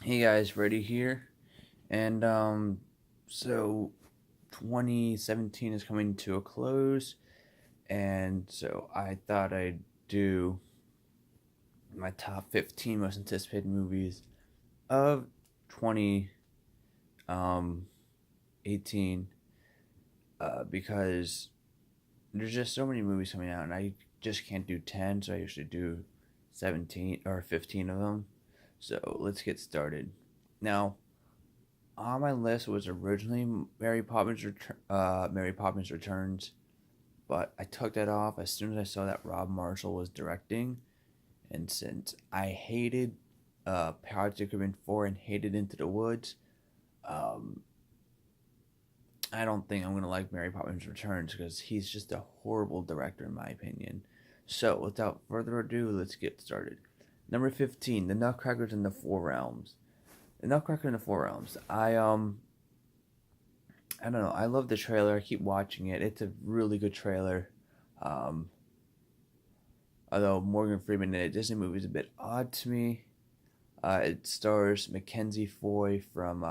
Hey guys, Freddy here. And so 2017 is coming to a close, and so I thought I'd do my top 15 most anticipated movies of 20 um 18 because there's just so many movies coming out and I just can't do 10, so I usually do 17 or 15 of them. So, let's get started. Now, on my list was originally Mary Poppins Returns, but I took that off as soon as I saw that Rob Marshall was directing, and since I hated Pirates of the Caribbean 4 and hated Into the Woods, um, I don't think I'm gonna like Mary Poppins Returns because he's just a horrible director in my opinion. So without further ado, let's get started. Number 15, The Nutcrackers in the Four Realms. The Nutcracker in the Four Realms. I don't know. I love the trailer. I keep watching it. It's a really good trailer. Um, Although Morgan Freeman in a Disney movie is a bit odd to me. It stars Mackenzie Foy from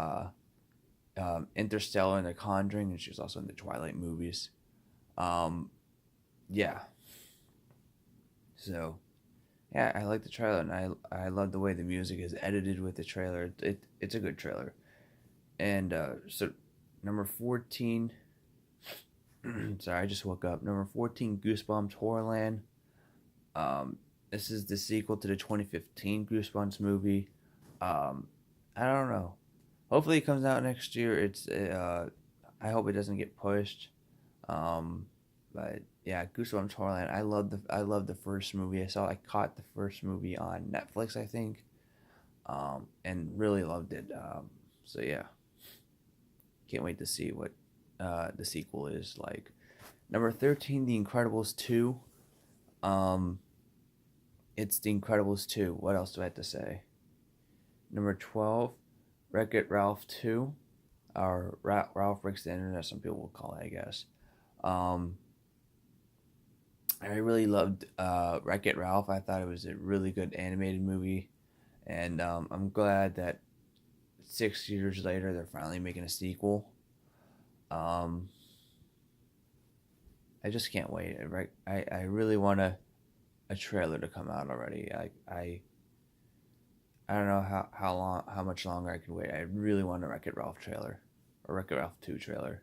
Interstellar and The Conjuring, and she's also in the Twilight movies. Um, yeah. So yeah, I like the trailer, and I love the way the music is edited with the trailer. It's a good trailer. And so number 14. Sorry, I just woke up. Number 14, Goosebumps Horrorland. This is the sequel to the 2015 Goosebumps movie. Um, I don't know. Hopefully, it comes out next year. I hope it doesn't get pushed. Um, but yeah, Goosebumps Horrorland. I love the first movie. I caught the first movie on Netflix, I think. And really loved it. So yeah, can't wait to see what the sequel is like. Number 13, The Incredibles 2. Um, it's The Incredibles 2. What else do I have to say? Number 12, Wreck It Ralph 2. Or Ralph Breaks the Internet, some people will call it, I guess. Um, I really loved Wreck It Ralph. I thought it was a really good animated movie. And I'm glad that 6 years later they're finally making a sequel. Um, I just can't wait. I really want a trailer to come out already. I don't know how much longer I can wait. I really want a Wreck It Ralph trailer, or Wreck It Ralph 2 trailer.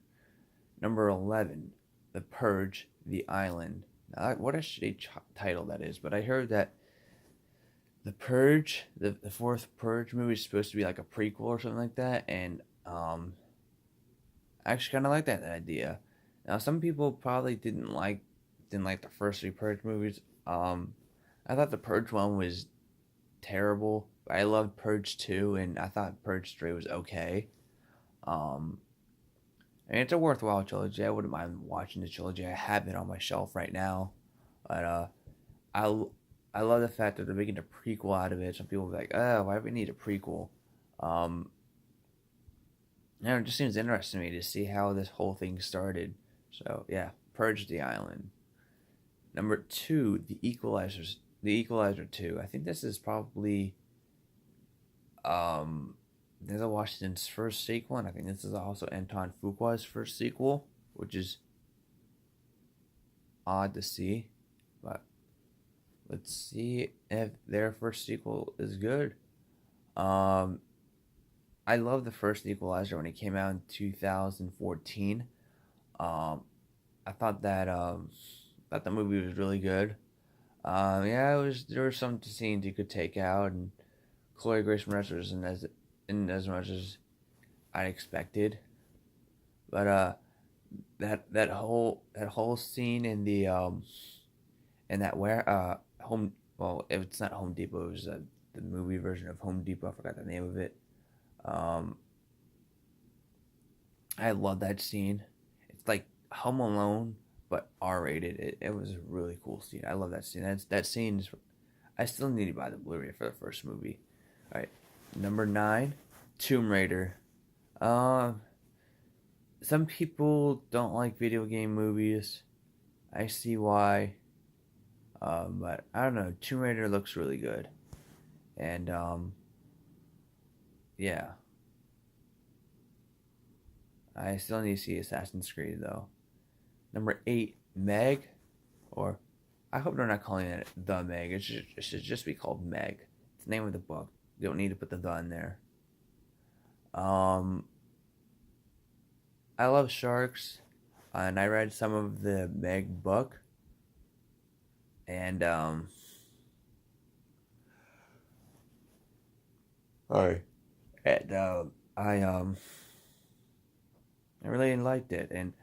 Number 11, The Purge, The Island. Now, what a shitty title that is, but I heard that The Purge, the fourth Purge movie, is supposed to be like a prequel or something like that, and I actually kind of like that idea. Now, some people probably didn't like the first three Purge movies. I thought the Purge one was terrible. I loved Purge 2, and I thought Purge 3 was okay. Um, and it's a worthwhile trilogy. I wouldn't mind watching the trilogy. I have it on my shelf right now. But I, I love the fact that they're making a prequel out of it. Some people are like, oh, why do we need a prequel? Um, it just seems interesting to me to see how this whole thing started. So, yeah, Purge the Island. Number 2, The Equalizer 2. I think this is probably um, Denzel Washington's first sequel, and I think this is also Anton Fuqua's first sequel, which is odd to see. But let's see if their first sequel is good. Um, I love the first Equalizer when it came out in 2014. Um, I thought the movie was really good. Yeah, it was there were some scenes you could take out, and Chloe Grace Moretz was in as much as I expected. But that whole scene in the in that where home well it's not Home Depot, it was the movie version of Home Depot. I forgot the name of it. Um, I love that scene. It's like Home Alone but R-rated. It was a really cool scene. I love that scene. That scene is. I still need to buy the Blu-ray for the first movie. All right, number 9, Tomb Raider. Um, some people don't like video game movies. I see why. But I don't know. Tomb Raider looks really good, and Yeah, I still need to see Assassin's Creed though. Number 8, Meg, or I hope they're not calling it The Meg. It should just be called Meg. It's the name of the book. You don't need to put the in there. Um, I love sharks, and I read some of the Meg book, and sorry, and I really liked it. And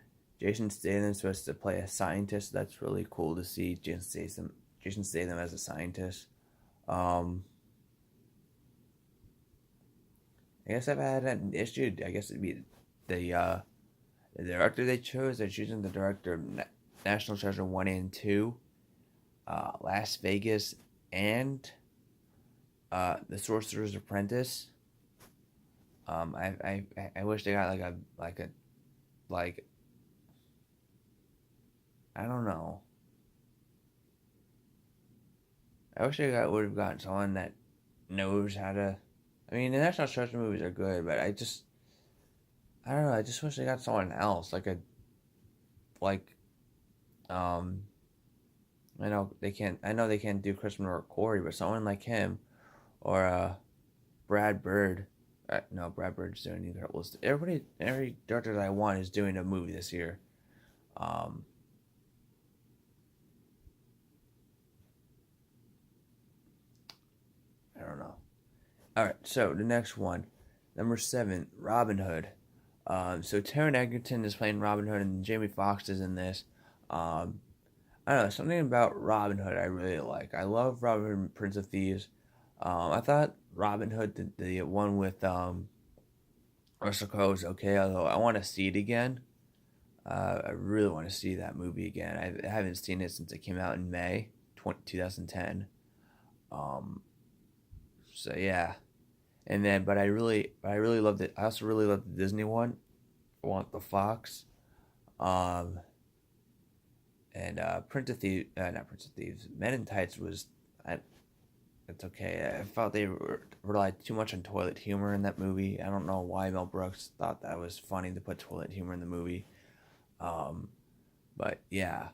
Jason Statham's supposed to play a scientist. That's really cool to see Jason Statham as a scientist. Um, I guess I've had an issue. I guess it'd be the uh, the director they chose. They're choosing the director of National Treasure 1 and 2, Las Vegas, and The Sorcerer's Apprentice. I wish they got like I don't know. I wish they would have gotten someone that knows how to. I mean, the National Treasure movies are good, but I don't know. I just wish they got someone else, like um. I know they can't. I know they can't do Christopher Corey, but someone like him or Brad Bird. No, Brad Bird's doing either. Every director that I want is doing a movie this year. Um, I don't know. All right, so the next one, number 7, Robin Hood. So Taron Egerton is playing Robin Hood, and Jamie Foxx is in this. Um, I don't know, something about Robin Hood I really like. I love Robin Hood, Prince of Thieves. I thought Robin Hood, the one with Russell Crowe, was okay. Although I want to see it again. I really want to see that movie again. I haven't seen it since it came out in May 2010. Um, so yeah, and then but I really loved it. I also really loved the Disney one. I want the Fox. Um, and Prince of Thieves, not Prince of Thieves, Men in Tights was, I, it's okay. I felt they relied too much on toilet humor in that movie. I don't know why Mel Brooks thought that was funny to put toilet humor in the movie. Um, but yeah,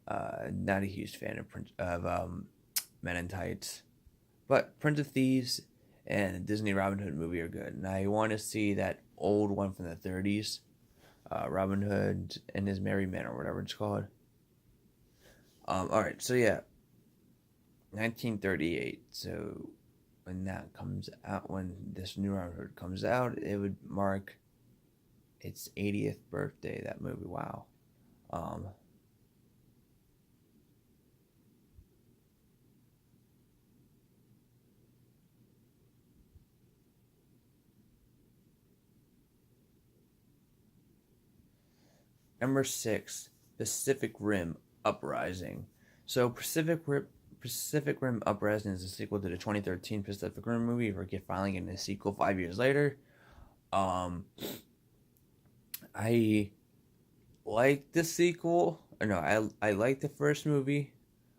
not a huge fan of Men in Tights. But Prince of Thieves and the Disney Robin Hood movie are good, and I want to see that old one from the 30s, Robin Hood and His Merry Men or whatever it's called. All right, so yeah, 1938. So when this new Robin Hood comes out, it would mark its 80th birthday. That movie, wow. Um, Number 6, Pacific Rim Uprising. So Pacific Rim Uprising is a sequel to the 2013 Pacific Rim movie. We're finally getting a sequel 5 years later. Um, I like the sequel. Or no, I like the first movie.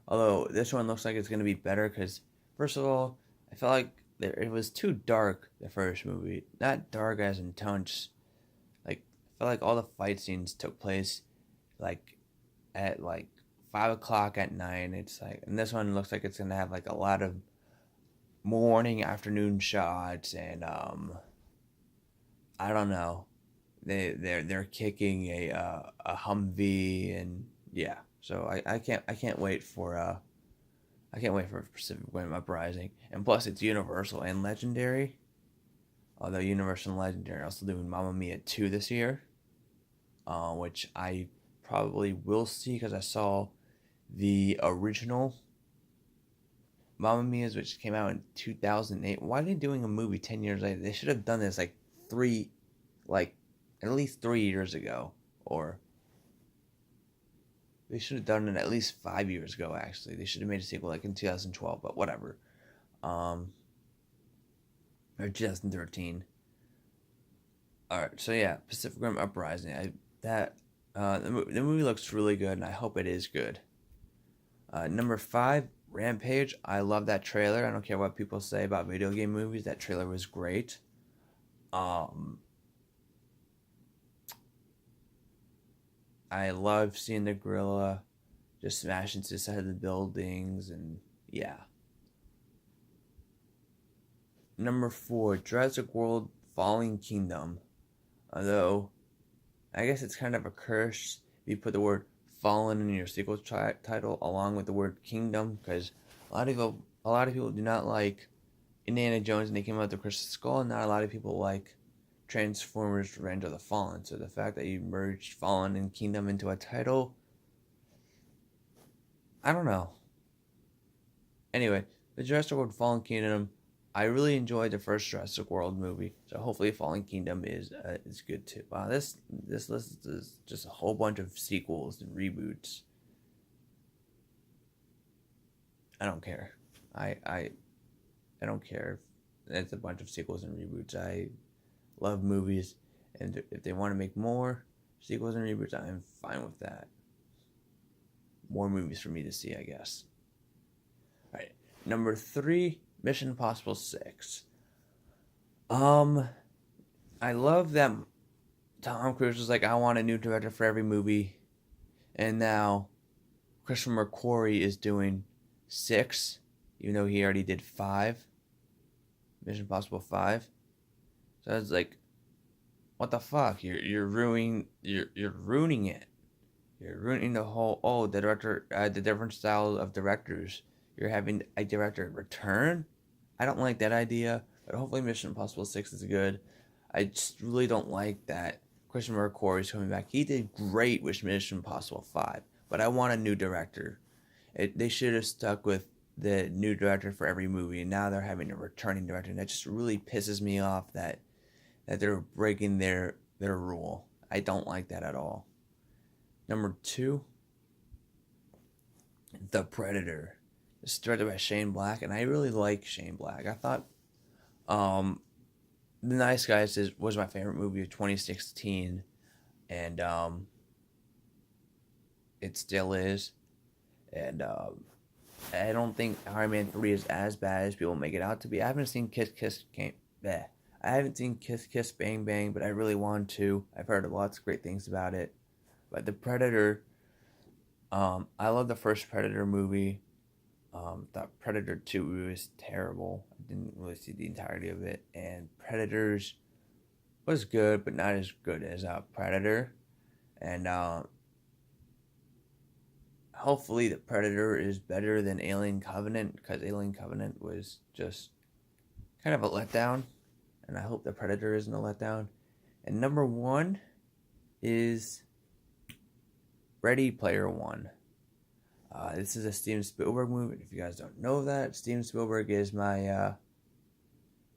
Although this one looks like it's gonna be better because first of all, I felt like it was too dark. The first movie, not dark as in tone, like I felt like all the fight scenes took place like at like 5 o'clock at night. It's like, and this one looks like it's gonna have like a lot of morning, afternoon shots, and I don't know. They're kicking a Humvee, and yeah. So I can't wait for I can't wait for Pacific Rim Uprising, and plus it's Universal and Legendary. Although Universal and Legendary are also doing Mamma Mia 2 this year, which I probably will see because I saw the original Mamma Mia's, which came out in 2008. Why are they doing a movie 10 years later? They should have done this like at least 3 years ago, or they should have done it at least 5 years ago. Actually, they should have made a sequel like in 2012, but whatever. Um, or 2013. All right, so yeah, Pacific Rim Uprising. The movie looks really good, and I hope it is good. Number 5, Rampage. I love that trailer. I don't care what people say about video game movies. That trailer was great. Um, I love seeing the gorilla just smash into the side of the buildings, and yeah. Number four, Jurassic World Fallen Kingdom. Although, I guess it's kind of a curse if you put the word fallen in your sequel title along with the word kingdom, because a lot of people do not like Indiana Jones and they came out with the Crystal Skull, and not a lot of people like Transformers Revenge of the Fallen. So the fact that you merged Fallen and Kingdom into a title, I don't know. Anyway, the Jurassic World Fallen Kingdom, I really enjoyed the first Jurassic World movie, so hopefully Fallen Kingdom is good too. Wow, this list is just a whole bunch of sequels and reboots. I don't care. I don't care if it's a bunch of sequels and reboots. I love movies, and if they want to make more sequels and reboots, I'm fine with that. More movies for me to see, I guess. All right, number three, Mission Impossible 6. Um, I love that Tom Cruise was like, I want a new director for every movie, and now Christopher McQuarrie is doing 6, even though he already did 5. Mission Impossible 5. So it's like, what the fuck? You're ruining it. You're ruining the whole the different style of directors. You're having a director return. I don't like that idea, but hopefully Mission Impossible 6 is good. I just really don't like that Christopher McQuarrie is coming back. He did great with Mission Impossible 5, but I want a new director. They should have stuck with the new director for every movie, and now they're having a returning director, and that just really pisses me off that they're breaking their rule. I don't like that at all. Number 2, The Predator. It's directed by Shane Black, and I really like Shane Black. I thought The Nice Guys was my favorite movie of 2016, and it still is. And I don't think Iron Man 3 is as bad as people make it out to be. I haven't seen I haven't seen Kiss Kiss Bang Bang, but I really want to. I've heard lots of great things about it. But The Predator, I love the first Predator movie. Thought Predator 2 was terrible. I didn't really see the entirety of it. And Predators was good, but not as good as Predator. And hopefully the Predator is better than Alien Covenant, because Alien Covenant was just kind of a letdown. And I hope the Predator isn't a letdown. And number 1 is Ready Player One. This is a Steven Spielberg movie. If you guys don't know that, Steven Spielberg is my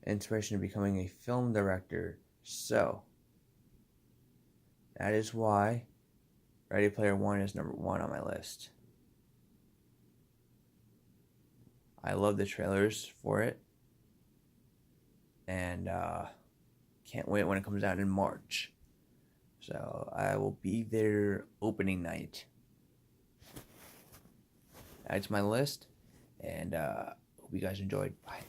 inspiration to becoming a film director. So, that is why Ready Player One is number 1 on my list. I love the trailers for it. And can't wait when it comes out in March. So, I will be there opening night. That's my list, and hope you guys enjoyed. Bye.